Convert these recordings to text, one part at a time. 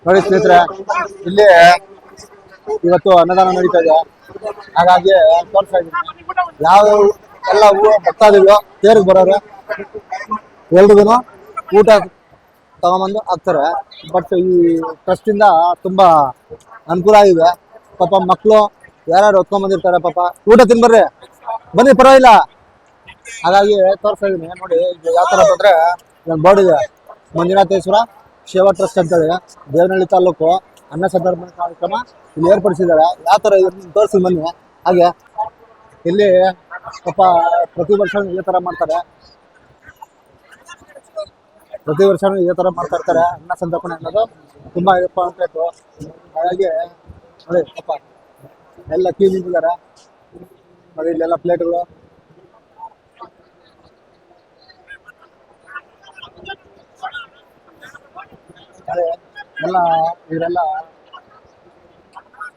ನೋಡಿ ಸ್ನೇಹಿತರೆ, ಇಲ್ಲಿ ಇವತ್ತು ಅನ್ನದಾನ ನಡೀತಾ ಇದೆ. ಹಾಗಾಗಿ ತೋರಿಸ್ತಾ ಇದ್ದೀನಿ ಯಾವ ಎಲ್ಲ ಹೂವು ಭಕ್ತಾದಿಗಳು ತೇರಿಗೆ ಬರೋರು ಎಲ್ರಿಗೂ ಊಟ ತಗೊಂಬಂದು ಹಾಕ್ತಾರೆ. ಬಟ್ ಈ ಟ್ರಸ್ಟ್ ಇಂದ ತುಂಬಾ ಅನುಕೂಲ ಆಗಿದೆ. ಪಾಪ ಮಕ್ಕಳು ಯಾರ್ಯಾರು ಹೊತ್ಕೊಂಡ್ ಬಂದಿರ್ತಾರೆ, ಪಾಪ ಊಟ ತಿನ್ಬರ್ರಿ ಬನ್ನಿ ಪರವಾಗಿಲ್ಲ. ಹಾಗಾಗಿ ತೋರಿಸ್ತಾ ಇದೀನಿ ನೋಡಿ. ಯಾವ ತರ ಬಂದ್ರೆ ಬೋರ್ಡ್ ಇದೆ, ಮಂಜುನಾಥೇಶ್ವರ ಸೇವಾ ಟ್ರಸ್ಟ್ ಅಂತೇಳಿ, ದೇವನಹಳ್ಳಿ ತಾಲೂಕು ಅನ್ನ ಸಂತರ್ಪಣೆ ಕಾರ್ಯಕ್ರಮ ಇಲ್ಲಿ ಏರ್ಪಡಿಸಿದ್ದಾರೆ. ಯಾವ ತರ ತೋರಿಸಿ ಬನ್ನಿ. ಹಾಗೆ ಇಲ್ಲಿ ಪಾಪ ಪ್ರತಿ ವರ್ಷ ಇದೇ ತರ ಮಾಡ್ತಾರೆ, ಪ್ರತಿ ವರ್ಷ ಇದೇ ತರ ಮಾಡ್ತಾ ಇರ್ತಾರೆ. ಅನ್ನ ಸಂತರ್ಪಣೆ ಅನ್ನೋದು ತುಂಬಾ ಇಂಪಾರ್ಟೆಂಟ್. ಹಾಗಾಗಿ ನೋಡಿ ಪಾಪ ಎಲ್ಲ ಕ್ಯೂ ನಿಂತಿದ್ದಾರೆ ನೋಡಿ. ಇಲ್ಲೆಲ್ಲ ಪ್ಲೇಟ್ಗಳು ಎಲ್ಲ ಇವರೆಲ್ಲ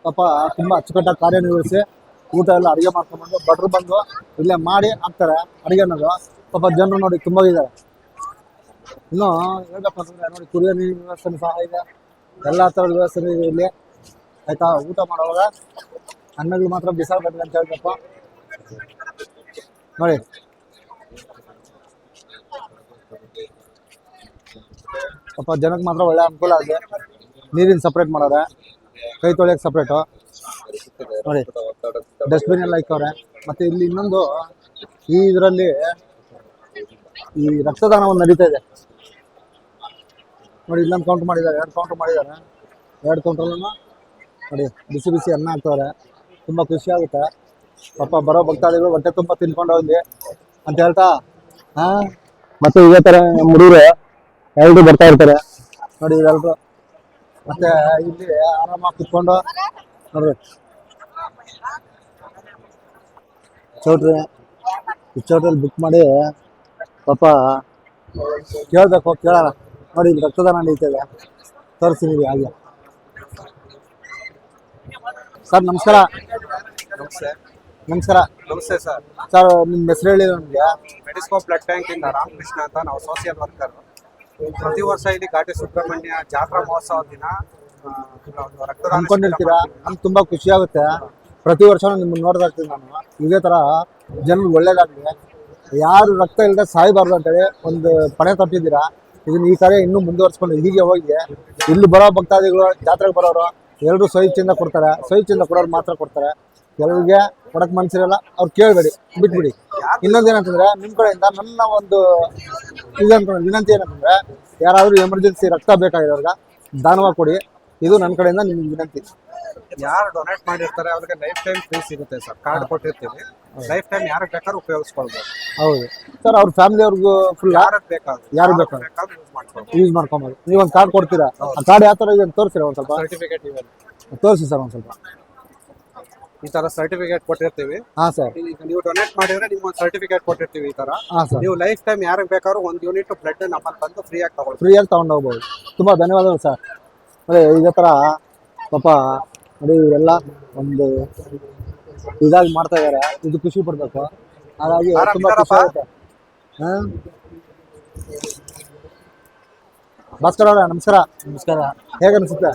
ಪಾಪ ತುಂಬಾ ಅಚ್ಚುಕಟ್ಟಾಗಿ ಕಾರ್ಯನಿರ್ವಹಿಸಿ ಊಟ ಎಲ್ಲ ಅಡುಗೆ ಮಾಡ್ಕೊಂಡ್ಬಂದು ಭಟ್ರು ಬಂದು ಇಲ್ಲೇ ಮಾಡಿ ಹಾಕ್ತಾರೆ ಅಡುಗೆ ಅನ್ನೋದು. ಪಾಪ ಜನರು ನೋಡಿ ತುಂಬಾ ಇದ್ದಾರೆ. ಇನ್ನು ಹೇಳ್ಬೇಕು ಅಂತಂದ್ರೆ ನೋಡಿ, ಕುಡಿಯೋ ನೀರಿನ ವ್ಯವಸ್ಥೆ ಸಹ ಇದೆ, ಎಲ್ಲ ಥರದ ವ್ಯವಸ್ಥೆ ಇದೆ ಇಲ್ಲಿ. ಆಯ್ತಾ, ಊಟ ಮಾಡುವಾಗ ಅನ್ನಗಳು ಮಾತ್ರ ಬಿಸಾಡಬೇಕು ಅಂತ ಹೇಳ್ಬೇಕು ನೋಡಿ. ಪಾಪ ಜನಕ್ಕೆ ಮಾತ್ರ ಒಳ್ಳೆ ಅನುಕೂಲ ಆಗಿದೆ. ನೀರಿನ ಸಪ್ರೇಟ್ ಮಾಡೋರೆ, ಕೈ ತೊಳೆಯಕ್ಕೆ ಸಪ್ರೇಟು ನೋಡಿ, ಡಸ್ಟ್ಬಿನ್ ಎಲ್ಲ ಇಕ್ಕವ್ರೆ. ಮತ್ತೆ ಇಲ್ಲಿ ಇನ್ನೊಂದು ಈ ಇದರಲ್ಲಿ ಈ ರಕ್ತದಾನ ಒಂದು ನಡೀತಾ ಇದೆ ನೋಡಿ. ಇಲ್ಲೊಂದು ಕೌಂಟರ್ ಮಾಡಿದ್ದಾರೆ, 2 ಕೌಂಟರ್ ಮಾಡಿದ್ದಾರೆ. 2 ಕೌಂಟ್ರಲ್ಲೂ ನೋಡಿ ಬಿಸಿ ಬಿಸಿ ಅನ್ನ ಹಾಕ್ತವ್ರೆ. ತುಂಬ ಖುಷಿ ಆಗುತ್ತೆ. ಪಾಪ ಬರೋ ಭಕ್ತಾದಿಗಳು ಹೊಟ್ಟೆ ತುಂಬ ತಿನ್ಕೊಂಡು ಹೋಗ್ಲಿ ಅಂತ ಹೇಳ್ತಾ ಮತ್ತೆ ಇದೇ ಥರ ಹುಡುಗರು ಎಲ್ರು ಬರ್ತಾ ಇರ್ತಾರೆ ನೋಡಿ ಇವೆಲ್ರು. ಮತ್ತೆ ಇಲ್ಲಿ ಆರಾಮಾಗಿ ಕುತ್ಕೊಂಡು ನೋಡ್ರಿ ಚೌಟ್ರಿ, ಈ ಚೌಟ್ರಲ್ಲಿ ಬುಕ್ ಮಾಡಿ ಪಾಪ ಕೇಳಬೇಕು, ಕೇಳೋಣ ನೋಡಿ. ಇಲ್ಲಿ ರಕ್ತದಾನ ನಡೀತದೆ, ತೋರಿಸ್ತೀನಿ ಹಾಗೆ. ಸರ್ ನಮಸ್ಕಾರ. ನಮಸ್ಕಾರ. ನಮಸ್ತೆ ಸರ್. ಸರ್ ನಿಮ್ಮ ಹೆಸರು ಹೇಳಿ ನಮಗೆ. ಮೆಡಿಸ್ಕೋಪ್ ಬ್ಲಡ್ ಬ್ಯಾಂಕ್ ಇಂದ ರಾಮಕೃಷ್ಣ ಅಂತ, ನಾವು ಸೋಷಿಯಲ್ ವರ್ಕರ್. ಪ್ರತಿ ವರ್ಷ ಇಲ್ಲಿ ಘಾಟಿ ಸುಬ್ರಹ್ಮಣ್ಯ ಜಾತ್ರಾ ಮಹೋತ್ಸವ ದಿನ ರಕ್ತದಾನ ಅನ್ಕೊಂಡಿರ್ತೀರಾ. ನಮ್ಗೆ ತುಂಬಾ ಖುಷಿ ಆಗುತ್ತೆ. ಪ್ರತಿ ವರ್ಷ ನಿಮ್ಮನ್ನ ನೋಡ್ತಾ ಇರ್ತೀನಿ ನಾನು. ಇದೇ ತರ ಜನರಿಗೆ ಒಳ್ಳೇದಾಗ್ಲಿ, ಯಾರು ರಕ್ತ ಇಲ್ಲದೆ ಸಾಯಬಾರ್ದು ಅಂತೇಳಿ ಒಂದು ಪಣೆ ತಪ್ಪಿದ್ದೀರಾ. ಇದನ್ನ ಈ ಕಾರ್ಯ ಇನ್ನೂ ಮುಂದುವರ್ಸ್ಕೊಂಡು ಹೀಗೆ ಹೋಗಿ ಇಲ್ಲಿ ಬರೋ ಭಕ್ತಾದಿಗಳು, ಜಾತ್ರೆಗೆ ಬರೋರು ಎಲ್ಲರೂ ಸ್ವಇಚ್ಛೆಯಿಂದ ಕೊಡ್ತಾರೆ. ಸ್ವಇಚ್ಛೆಯಿಂದ ಕೊಡೋರು ಮಾತ್ರ ಕೊಡ್ತಾರೆ. ಕೆಲವರಿಗೆ ಕೊಡಕ್ ಮನ್ಸಿರಲ್ಲ, ಅವ್ರು ಕೇಳಬೇಡಿ, ಬಿಟ್ಬಿಡಿ. ಇನ್ನೊಂದೇನಂತಂದ್ರೆ ನಿಮ್ಮ ಕಡೆಯಿಂದ ನನ್ನ ಒಂದು ಇದಂತ ವಿನಂತಿ ಏನಂತಂದ್ರೆ, ಯಾರಾದ್ರೂ ಎಮರ್ಜೆನ್ಸಿ ರಕ್ತ ಬೇಕಾಗಿರೋರ್ಗ ದಾನವಾಗಿ ಕೊಡಿ. ಇದು ನನ್ನ ಕಡೆಯಿಂದ ನಿಮ್ಗೆ ವಿನಂತಿ. ಯಾರು ಡೊನೇಟ್ ಮಾಡಿರ್ತಾರೆ ಅವ್ರಿಗೆ ಲೈಫ್ ಟೈಮ್ ಫ್ರೀ ಸಿಗುತ್ತೆ ಸರ್. ಕಾರ್ಡ್ ಕೊಟ್ಟಿರ್ತೀವಿ, ಲೈಫ್ ಟೈಮ್ ಯಾರಿಗೆ ಬೇಕಾದ್ರೂ ಉಪಯೋಗಿಸ್ಕೊಳ್ಬೋದು. ಹೌದು ಸರ್, ಅವ್ರ ಫ್ಯಾಮಿಲಿ ಅವ್ರಿಗೂ ಫುಲ್ ಯಾರಿಗೆ ಬೇಕಾದ್ರೂ ಯೂಸ್ ಮಾಡ್ಕೊಬೋದು. ನೀವೊಂದು ಕಾರ್ಡ್ ಕೊಡ್ತೀರಾ, ಆ ಕಾರ್ಡ್ ಯಾವ ಥರ ಇದೆ ಅಂತ ತೋರಿಸ್ತೀರಾ ಒಂದು ಸ್ವಲ್ಪ? ಸರ್ಟಿಫಿಕೇಟ್ ಇವೆ, ತೋರಿಸಿ ಸರ್ ಒಂದು ಸ್ವಲ್ಪ. ಈ ತರ ಸರ್ಟಿಫಿಕೇಟ್ ಕೊಟ್ಟಿರ್ತೀವಿ. ಹಾಂ ಸರ್. ನೀವು ಡೊನೇಟ್ ಮಾಡಿದ್ರೆ ನಿಮ್ಗೆ ಒಂದು ಸರ್ಟಿಫಿಕೇಟ್ ಕೊಟ್ಟಿರ್ತೀವಿ. ಈ ತರ ಹಾಂ ಸರ್. ನೀವು ಲೈಫ್ ಟೈಮ್ ಯಾರಿಗೆ ಬೇಕಾದ್ರೂ 1 ಯೂನಿಟ್ ಬ್ಲಡ್ ನಮ್ಮಲ್ಲಿ ಬಂದು ಫ್ರೀಯಾಗಿ ತಗೊಳ್ಳಿ. ಫ್ರೀಯಾಗಿ ತಗೊಂಡು ಹೋಗ್ಬೋದು. ತುಂಬ ಧನ್ಯವಾದಗಳು ಸರ್. ಅದೇ ಇದೇ ಥರ ಪಾಪ ನೋಡಿ ಇವರೆಲ್ಲ ಒಂದು ಇದಾಗಿ ಮಾಡ್ತಾ ಇದ್ದಾರೆ. ಇದು ಖುಷಿ ಪಡ್ಬೇಕು. ಹಾಗಾಗಿ ತುಂಬ ಖುಷಿ ಆಗುತ್ತೆ. ಭಾಸ್ಕರ್ ಅವರ ನಮಸ್ಕಾರ. ನಮಸ್ಕಾರ. ಹೇಗೆ ಅನಿಸುತ್ತೆ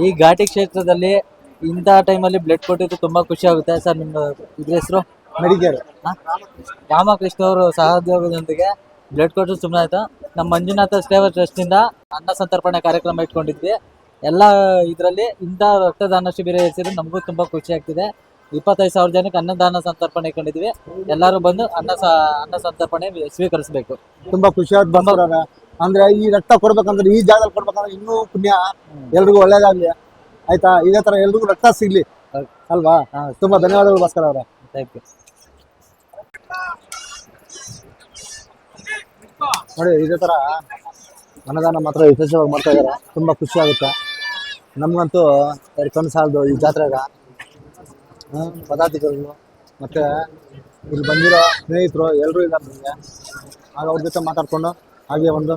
ಈ ಘಾಟಿ ಕ್ಷೇತ್ರದಲ್ಲಿ ಇಂಥ ಟೈಮಲ್ಲಿ ಬ್ಲಡ್ ಕೊಟ್ಟಿದ್ದು ತುಂಬಾ ಖುಷಿ ಆಗುತ್ತೆ ಸರ್. ನಿಮ್ಮ ಇದ್ರ ಹೆಸರು? ಮೆಡಿಕೇರ್. ರಾಮಕೃಷ್ಣ ಅವರು ಸಹೋದ್ಯೋಗದೊಂದಿಗೆ ಬ್ಲಡ್ ಕೊಟ್ಟು ಸುಮ್ಮನೆ ಆಯ್ತು. ನಮ್ಮ ಮಂಜುನಾಥ ಸೇವಾ ಟ್ರಸ್ಟ್ ಇಂದ ಅನ್ನ ಸಂತರ್ಪಣೆ ಕಾರ್ಯಕ್ರಮ ಇಟ್ಕೊಂಡಿದ್ವಿ. ಎಲ್ಲ ಇದರಲ್ಲಿ ಇಂಥ ರಕ್ತದಾನ ಶಿಬಿರ ಹೆಸರು ನಮಗೂ ತುಂಬಾ ಖುಷಿ ಆಗ್ತಿದೆ. 25,000 ಜನಕ್ಕೆ ಅನ್ನದಾನ ಸಂತರ್ಪಣೆ ಇಟ್ಕೊಂಡಿದ್ವಿ. ಎಲ್ಲರೂ ಬಂದು ಅನ್ನ ಸಂತರ್ಪಣೆ ಸ್ವೀಕರಿಸಬೇಕು. ತುಂಬಾ ಖುಷಿ ಆಯ್ತು. ಅಂದ್ರೆ ಈ ರಕ್ತ ಕೊಡ್ಬೇಕಂದ್ರೆ ಈ ಜಾಗದಲ್ಲಿ ಕೊಡ್ಬೇಕಂದ್ರೆ ಇನ್ನೂ ಪುಣ್ಯ. ಎಲ್ರಿಗೂ ಒಳ್ಳೇದಾಗ್ಲಿ ಆಯ್ತಾ. ಇದೇ ತರ ಎಲ್ರಿಗೂ ರಕ್ತ ಸಿಗ್ಲಿ ಅಲ್ವಾ. ತುಂಬಾ ಧನ್ಯವಾದಗಳು ಭಾಸ್ಕರ್ ಅವರೇ. Thank you. ನೋಡಿ ಇದೇ ತರ ಅನ್ನದಾನ ಮಾತ್ರ ಯಶಸ್ವಿಯಾಗಿ ಮಾಡ್ತಾ ಇದ್ದಾರೆ. ತುಂಬಾ ಖುಷಿ ಆಗುತ್ತೆ ನಮ್ಗಂತೂ. ಕಣ್ಣು ಸಾಲದು ಈ ಜಾತ್ರೆಗ. ಪದಾರ್ಥಗಳು ಮತ್ತೆ ಇಲ್ಲಿ ಬಂದಿರೋ ಸ್ನೇಹಿತರು ಎಲ್ಲರೂ ಇದ್ದಾರೆ ನಮಗೆ. ಆಗ ಅವ್ರ ಜೊತೆ ಮಾತಾಡ್ಕೊಂಡು ಹಾಗೆ ಒಂದು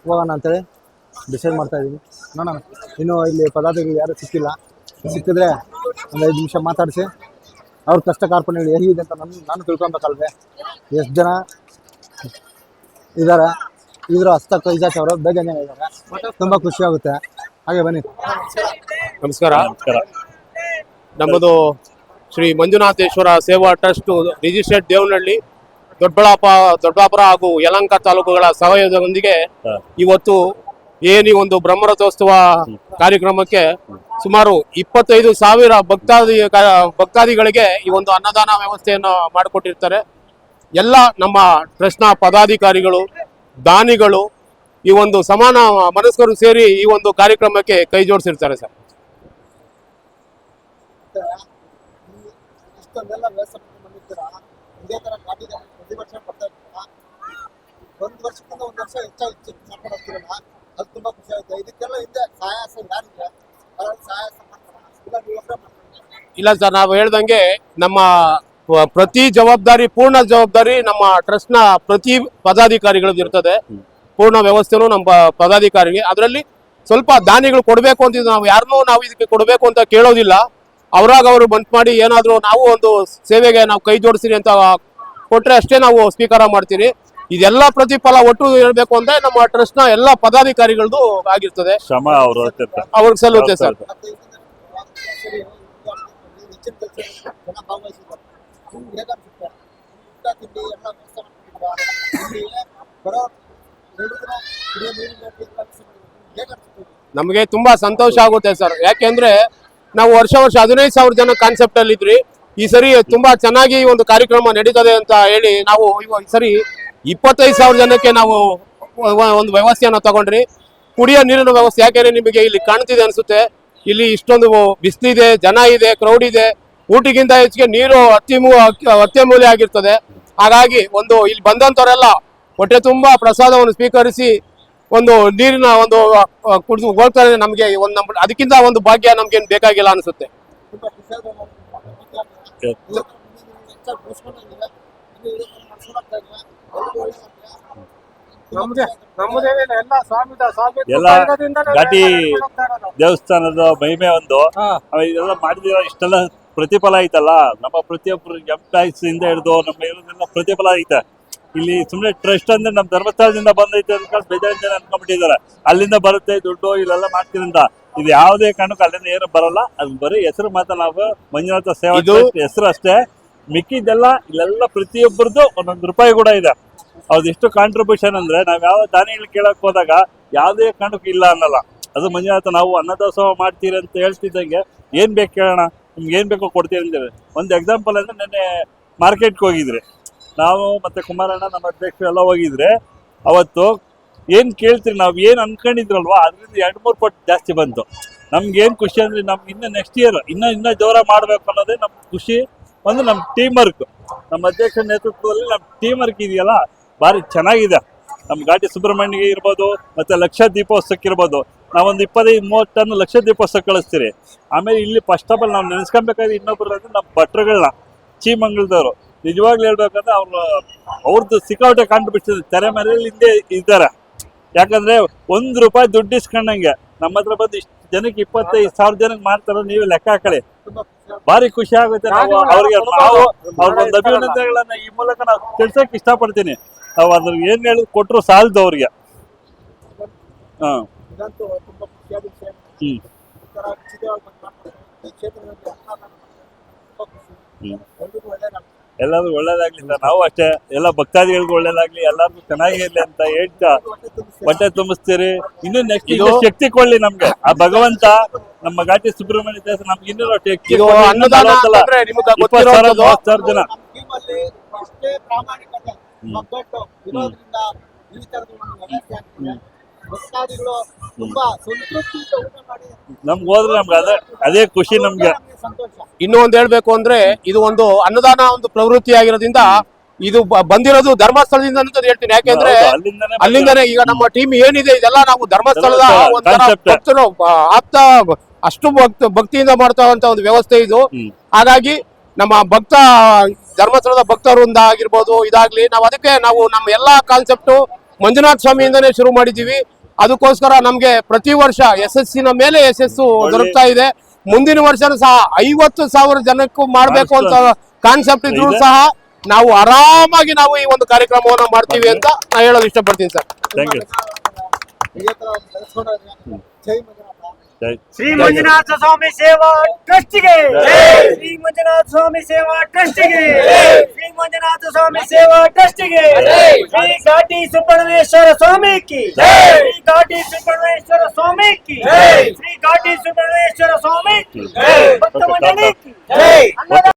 ಹೋಗೋಣ ಅಂತೇಳಿ ಡಿಸೈಡ್ ಮಾಡ್ತಾ ಇದ್ದೀವಿ. ನೋಡೋಣ, ಇನ್ನೂ ಇಲ್ಲಿ ಪದಾರ್ಥಗಳು ಯಾರೂ ಸಿಕ್ಕಿಲ್ಲ. ಸಿಕ್ಕಿದ್ರೆ ಒಂದು 5 ನಿಮಿಷ ಮಾತಾಡಿಸಿ ಅವ್ರ ಕಷ್ಟ ಕಾರ್ಪಣ್ಯಗಳು ಹೇಗಿದೆ ಅಂತ ನಾನು ತಿಳ್ಕೊಬೇಕಲ್ವೇ. ಎಷ್ಟು ಜನ ಇದ್ದಾರೆ, ಇದ್ರ ಹಸ್ತ ಕೈಜಾಚ್ ಅವರು ಬೇಗ ಜನ ಇದ್ದಾರೆ, ತುಂಬಾ ಖುಷಿ ಆಗುತ್ತೆ. ಹಾಗೆ ಬನ್ನಿ. ನಮಸ್ಕಾರ. ನಮ್ಮದು ಶ್ರೀ ಮಂಜುನಾಥೇಶ್ವರ ಸೇವಾ ಟ್ರಸ್ಟ್ ರಿಜಿಸ್ಟರ್ಡ್ ದೇವನಹಳ್ಳಿ ದೊಡ್ಡಬಳ್ಳಾಪುರ ಹಾಗೂ ಯಲಹಂಕ ತಾಲೂಕುಗಳ ಸಹಯೋಗದೊಂದಿಗೆ ಇವತ್ತು ಈ ಒಂದು ಬ್ರಹ್ಮರಥೋತ್ಸವ ಕಾರ್ಯಕ್ರಮಕ್ಕೆ ಸುಮಾರು 25,000 ಭಕ್ತಾದಿಗಳಿಗೆ ಈ ಒಂದು ಅನ್ನದಾನ ವ್ಯವಸ್ಥೆಯನ್ನು ಮಾಡಿಕೊಟ್ಟಿರ್ತಾರೆ. ಎಲ್ಲ ನಮ್ಮ ಟ್ರಸ್ಟ್ನ ಪದಾಧಿಕಾರಿಗಳು, ದಾನಿಗಳು, ಈ ಒಂದು ಸಮಾನ ಮನಸ್ಕರು ಸೇರಿ ಈ ಒಂದು ಕಾರ್ಯಕ್ರಮಕ್ಕೆ ಕೈ ಜೋಡಿಸಿರ್ತಾರೆ ಸರ್. ಇಷ್ಟೊಂದೆಲ್ಲ ವ್ಯವಸ್ಥೆ ಬಂದಿರ್ತೀರಾ, ಇದೇ ತರ ಘಾಟಿ ಪ್ರತಿ ವರ್ಷ ಬರ್ತಾ ಇರ್ತೀರಾ, ಒಂದು ವರ್ಷಕ್ಕಿಂತ ಒಂದು ವರ್ಷ ಹೆಚ್ಚಾಗಿ ಮಾಡ್ಕೊಂಡು ಹೋಗ್ತಿರಲ್ಲ, ಅದು ತುಂಬಾ ಖುಷಿ ಆಗುತ್ತೆ. ಇದಕ್ಕೆಲ್ಲ ಹಿಂದೆ ಸಹಾಯಸ ಯಾರಿದೆ, ಸಹಾಯಸ ಇಲ್ಲ ಸರ್, ನಾವು ಹೇಳ್ದಂಗೆ ನಮ್ಮ ಪ್ರತಿ ಪೂರ್ಣ ಜವಾಬ್ದಾರಿ ನಮ್ಮ ಟ್ರಸ್ಟ್ ನ ಪ್ರತಿ ಪದಾಧಿಕಾರಿಗಳದ್ದು ಇರ್ತದೆ. ಪೂರ್ಣ ವ್ಯವಸ್ಥೆನೂ ನಮ್ಮ ಪದಾಧಿಕಾರಿಗೆ. ಅದರಲ್ಲಿ ಸ್ವಲ್ಪ ದಾನಿಗಳು ಕೊಡಬೇಕು ಅಂತ ನಾವು ಯಾರನ್ನೂ ನಾವು ಇದಕ್ಕೆ ಕೊಡಬೇಕು ಅಂತ ಕೇಳೋದಿಲ್ಲ. ಅವರಾಗ ಅವರು ಬಂಟ್ ಮಾಡಿ ಏನಾದರೂ ನಾವು ಒಂದು ಸೇವೆಗೆ ನಾವು ಕೈ ಜೋಡಿಸ್ತೀರಿ ಅಂತ ಕೊಟ್ರೆ ಅಷ್ಟೇ ನಾವು ಸ್ವೀಕಾರ ಮಾಡ್ತೀರಿ. ಇದೆಲ್ಲ ಪ್ರತಿಫಲ ಒಟ್ಟು ಹೇಳ್ಬೇಕು ಅಂದ್ರೆ ನಮ್ಮ ಟ್ರಸ್ಟ್ ನ ಎಲ್ಲ ಪದಾಧಿಕಾರಿಗಳದ್ದು ಆಗಿರ್ತದೆ, ಶ್ರಮ ಅವ್ರಿಗೆ ಸಲ್ಲುತ್ತೆ ಸರ್. ನಮಗೆ ತುಂಬಾ ಸಂತೋಷ ಆಗುತ್ತೆ ಸರ್. ಯಾಕೆಂದ್ರೆ ನಾವು ವರ್ಷ 15,000 ಜನ ಕಾನ್ಸೆಪ್ಟ್ ಅಲ್ಲಿ ಇದ್ರಿ. ಈ ಸರಿ ತುಂಬಾ ಚೆನ್ನಾಗಿ ಒಂದು ಕಾರ್ಯಕ್ರಮ ನಡೀತದೆ ಅಂತ ಹೇಳಿ ನಾವು ಈ ಸರಿ 25,000 ಜನಕ್ಕೆ ನಾವು ಒಂದು ವ್ಯವಸ್ಥೆಯನ್ನು ತಗೊಂಡ್ರಿ. ಕುಡಿಯೋ ನೀರಿನ ವ್ಯವಸ್ಥೆ, ಯಾಕೆಂದ್ರೆ ನಿಮಗೆ ಇಲ್ಲಿ ಕಾಣ್ತಿದೆ ಅನ್ಸುತ್ತೆ, ಇಲ್ಲಿ ಇಷ್ಟೊಂದು ಬಿಸಿಲಿದೆ, ಜನ ಇದೆ, ಕ್ರೌಡ್ ಇದೆ. ಊಟಿಗಿಂತ ಹೆಚ್ಚಿಗೆ ನೀರು ಅತ್ಯಮೂಲ್ಯ ಆಗಿರ್ತದೆ. ಹಾಗಾಗಿ ಒಂದು ಇಲ್ಲಿ ಬಂದಂತವರೆಲ್ಲ ಹೊಟ್ಟೆ ತುಂಬಾ ಪ್ರಸಾದವನ್ನು ಸ್ವೀಕರಿಸಿ ಒಂದು ನೀರಿನ ಒಂದು ಕುಡಿದು ಹೋಗ್ತಾರೆ. ನಮಗೆ ಅದಕ್ಕಿಂತ ಒಂದು ಭಾಗ್ಯ ನಮ್ಗೇನು ಬೇಕಾಗಿಲ್ಲ ಅನ್ಸುತ್ತೆ. ಎಲ್ಲ ಘಾಟಿ ದೇವಸ್ಥಾನದ ಮಹಿಮೆ ಒಂದು ಇದೆಲ್ಲ ಮಾಡಿದಿರೋ ಇಷ್ಟೆಲ್ಲ ಪ್ರತಿಫಲ ಐತಲ್ಲ. ನಮ್ಮ ಪ್ರತಿಯೊಬ್ಬರು ಎಂಪ್ಲಾಯ್ಸ್ ಇಂದ ಹಿಡಿದು ನಮ್ಮ ಇರೋದೆಲ್ಲ ಪ್ರತಿಫಲ ಐತೆ. ಇಲ್ಲಿ ಸುಮ್ಮನೆ ಟ್ರಸ್ಟ್ ಅಂದ್ರೆ ನಮ್ಮ ಧರ್ಮಸ್ಥಳದಿಂದ ಬಂದೈತೆ ಅನ್ಕೊಂಡು ಬೇಜಾರು ಜನ ಅನ್ಕೊಂಡ್ಬಿಟ್ಟಿದ್ದಾರೆ. ಅಲ್ಲಿಂದ ಬರುತ್ತೆ ದುಡ್ಡು ಇಲ್ಲೆಲ್ಲ ಮಾಡ್ತೀನಿ ಅಂತ. ಇದು ಯಾವುದೇ ಕಾರಣಕ್ಕೂ ಅಲ್ಲಿಂದ ಏನು ಬರಲ್ಲ. ಅದು ಬರೀ ಹೆಸರು ಮಾತ್ರ. ನಾವು ಮಂಜುನಾಥ ಸೇವಾ ಟ್ರಸ್ಟ್ ಹೆಸರು ಅಷ್ಟೇ, ಮಿಕ್ಕಿದ್ದೆಲ್ಲ ಇಲ್ಲೆಲ್ಲ ಪ್ರತಿಯೊಬ್ಬರದ್ದು ಒಂದೊಂದು ರೂಪಾಯಿ ಕೂಡ ಇದೆ. ಅವ್ರದ್ದು ಕಾಂಟ್ರಿಬ್ಯೂಷನ್ ಅಂದ್ರೆ ನಾವ್ ಯಾವ ದಾನಿಗಳು ಕೇಳಕ್ ಹೋದಾಗ ಯಾವುದೇ ಕಾರಣಕ್ಕೂ ಇಲ್ಲ ಅನ್ನಲ್ಲ. ಅದು ಮಂಜುನಾಥ ನಾವು ಅನ್ನದಾಸೋಹ ಮಾಡ್ತೀರಿ ಅಂತ ಹೇಳ್ತಿದ್ದಂಗೆ ಏನ್ ಬೇಕು ಕೇಳೋಣ, ನಿಮ್ಗೆ ಏನ್ ಬೇಕೋ ಕೊಡ್ತೀರಿ ಅಂತೇಳಿ. ಒಂದು ಎಕ್ಸಾಂಪಲ್ ಅಂದ್ರೆ ನೆನ್ನೆ ಮಾರ್ಕೆಟ್ಗೆ ಹೋಗಿದ್ರೆ ನಾವು ಮತ್ತೆ ಕುಮಾರಣ್ಣ ನಮ್ಮ ಅಧ್ಯಕ್ಷರು ಎಲ್ಲ ಹೋಗಿದ್ರೆ, ಅವತ್ತು ಏನ್ ಕೇಳ್ತೀರಿ ನಾವು ಏನ್ ಅನ್ಕೊಂಡಿದ್ರಲ್ವಾ ಅದರಿಂದ 2-3 ಪಟ್ಟು ಜಾಸ್ತಿ ಬಂತು. ನಮ್ಗೆ ಏನ್ ಖುಷಿ ಅಂದ್ರೆ ನಮ್ಗೆ ಇನ್ನ ನೆಕ್ಸ್ಟ್ ಇಯರ್ ಇನ್ನ ಜೋರ ಮಾಡ್ಬೇಕು ಅನ್ನೋದೇ ನಮ್ ಖುಷಿ. ಒಂದು ನಮ್ಮ ಟೀಮ್ ವರ್ಕ್, ನಮ್ಮ ಅಧ್ಯಕ್ಷರ ನೇತೃತ್ವದಲ್ಲಿ ನಮ್ಮ ಟೀಮ್ ವರ್ಕ್ ಇದೆಯಲ್ಲ ಭಾರಿ ಚೆನ್ನಾಗಿದೆ. ನಮ್ಮ ಘಾಟಿ ಸುಬ್ರಹ್ಮಣ್ಯಗೆ ಇರ್ಬೋದು, ಮತ್ತೆ ಲಕ್ಷ ದೀಪೋತ್ಸವಕ್ಕೆ ಇರ್ಬೋದು, ನಾವೊಂದು 25-30 ಟನ್ ಲಕ್ಷ ದೀಪೋತ್ಸವ ಕಳಿಸ್ತೀರಿ. ಆಮೇಲೆ ಇಲ್ಲಿ ಫಸ್ಟ್ ಆಫ್ ಆಲ್ ನಾವು ನೆನೆಸ್ಕೊಬೇಕಾದ್ರೆ ಇನ್ನೊಬ್ರು ಅಂದ್ರೆ ನಮ್ಮ ಭಟ್ರುಗಳನ್ನ, ಚೀಮಂಗಲದವರು. ನಿಜವಾಗ್ಲೂ ಹೇಳ್ಬೇಕಂದ್ರೆ ಅವ್ರದ್ದು ಸಿಕ್ಕಾಪಟ್ಟೆ ಕಾಂಟ್ರಿಬ್ಯೂಷನ್ ತೆರೆ ಮನೆಯಲ್ಲಿ ಹಿಂದೆ ಇದ್ದಾರೆ. ಯಾಕಂದ್ರೆ ₹1 ದುಡ್ಡು ಇಸ್ಕೊಂಡಂಗೆ ನಮ್ಮ ಹತ್ರ ಬಂದು ಇಷ್ಟು ಜನಕ್ಕೆ 25,000 ಜನಕ್ಕೆ ಮಾಡ್ತಾರೋ ನೀವೇ ಲೆಕ್ಕ ಹಾಕೊಳ್ಳಿ. ಭಾರಿ ಖುಷಿ ಆಗುತ್ತೆ. ನಾವು ಅವ್ರಿಗೊಂದು ಅಭಿನಂದನೆಗಳನ್ನ ಈ ಮೂಲಕ ನಾವು ತಿಳ್ಸಕ್ ಇಷ್ಟಪಡ್ತೀನಿ. ನಾವು ಅದ್ರ ಏನ್ ಹೇಳಿ ಕೊಟ್ಟರು ಸಾಲದು ಅವ್ರಿಗೆ. ಎಲ್ಲಾದ್ರೂ ಒಳ್ಳೇದಾಗ್ಲಿ ಸರ್. ನಾವು ಅಷ್ಟೇ ಎಲ್ಲ ಭಕ್ತಾದಿಗಳಿಗೂ ಒಳ್ಳೇದಾಗ್ಲಿ, ಎಲ್ಲಾರ್ಗು ಚೆನ್ನಾಗಿರ್ಲಿ ಅಂತ ಹೇಳ್ತಾ ಬಟ್ಟೆ ತುಂಬಿಸ್ತೀರಿ. ಇನ್ನು ನೆಕ್ಸ್ಟ್ ಶಕ್ತಿ ಕೊಡ್ಲಿ ನಮ್ಗೆ ಆ ಭಗವಂತ. ನಮ್ಮ ಘಾಟಿ ಸುಬ್ರಹ್ಮಣ್ಯ ದೇವಸ್ಥಾನ ನಮ್ಗೆ ಇನ್ನೂ ಶಕ್ತಿ ಜನ ನಮ್ಗೆ ಹೋದ್ರೆ ನಮ್ಗೆ ಅದೇ ಖುಷಿ ನಮ್ಗೆ. ಇನ್ನೂ ಒಂದು ಹೇಳ್ಬೇಕು ಅಂದ್ರೆ, ಇದು ಒಂದು ಅನ್ನದಾನ ಒಂದು ಪ್ರವೃತ್ತಿ ಆಗಿರೋದ್ರಿಂದ ಇದು ಬಂದಿರೋದು ಧರ್ಮಸ್ಥಳದಿಂದ ಅಂತ ಹೇಳ್ತೀನಿ. ಯಾಕೆಂದ್ರೆ ಅಲ್ಲಿಂದನೇ ಈಗ ನಮ್ಮ ಟೀಮ್ ಏನಿದೆ ಇದೆಲ್ಲ ನಾವು ಧರ್ಮಸ್ಥಳದ ಭಕ್ತರು ಆಪ್ತ ಅಷ್ಟು ಭಕ್ತಿಯಿಂದ ಮಾಡ್ತಾ ಒಂದು ವ್ಯವಸ್ಥೆ ಇದು. ಹಾಗಾಗಿ ನಮ್ಮ ಧರ್ಮಸ್ಥಳದ ಭಕ್ತರಿಂದ ಆಗಿರ್ಬೋದು ಇದಾಗ್ಲಿ, ನಾವು ಅದಕ್ಕೆ ನಮ್ಮ ಎಲ್ಲಾ ಕಾನ್ಸೆಪ್ಟು ಮಂಜುನಾಥ ಸ್ವಾಮಿಯಿಂದನೇ ಶುರು ಮಾಡಿದ್ದೀವಿ. ಅದಕ್ಕೋಸ್ಕರ ನಮ್ಗೆ ಪ್ರತಿ ವರ್ಷ ಯಶಸ್ಸಿನ ಮೇಲೆ ಯಶಸ್ಸು ದೊರಕ್ತಾ ಇದೆ. ಮುಂದಿನ ವರ್ಷ ಸಹ 50,000 ಜನಕ್ಕೂ ಮಾಡ್ಬೇಕು ಅಂತ ಕಾನ್ಸೆಪ್ಟ್ ಇದ್ರು ಸಹ ನಾವು ಆರಾಮಾಗಿ ನಾವು ಈ ಒಂದು ಕಾರ್ಯಕ್ರಮವನ್ನ ಮಾಡ್ತೀವಿ ಅಂತ ನಾನು ಹೇಳೋದು ಇಷ್ಟಪಡ್ತೀನಿ ಸರ್. Thank you. ಇದೇ ತರ ಬೆಳೆಸ್ಕೊಂಡೋದ್ರೆ ಜೈ ಮಂಜುನಾಥ. ಜೈ ಶ್ರೀ ಮಂಜುನಾಥ ಸ್ವಾಮಿ ಸೇವಾ ಟ್ರಸ್ಟಿಗೆ ಶ್ರೀ ಮಂಜುನಾಥ ಸ್ವಾಮಿ ಸೇವಾ ಟ್ರಸ್ಟಿಗೆ ಶ್ರೀ ಮಂಜುನಾಥ ಸ್ವಾಮಿ ಸೇವಾ ಟ್ರಸ್ಟಿಗೆ ಶ್ರೀ ಘಾಟಿ ಸುಬ್ರಹ್ಮಣ್ಯೇಶ್ವರ ಸ್ವಾಮಿ ಕಿ ಶ್ರೀ ಘಾಟಿ ಸುಬ್ರಹ್ಮಣ್ಯೇಶ್ವರ ಸ್ವಾಮಿ ಕಿ ಶ್ರೀ ಘಾಟಿ ಸುಬ್ರಹ್ಮಣ್ಯೇಶ್ವರ ಸ್ವಾಮಿ ಕಿ ಭಕ್ತ ಮಂಡಳಿ ಕಿ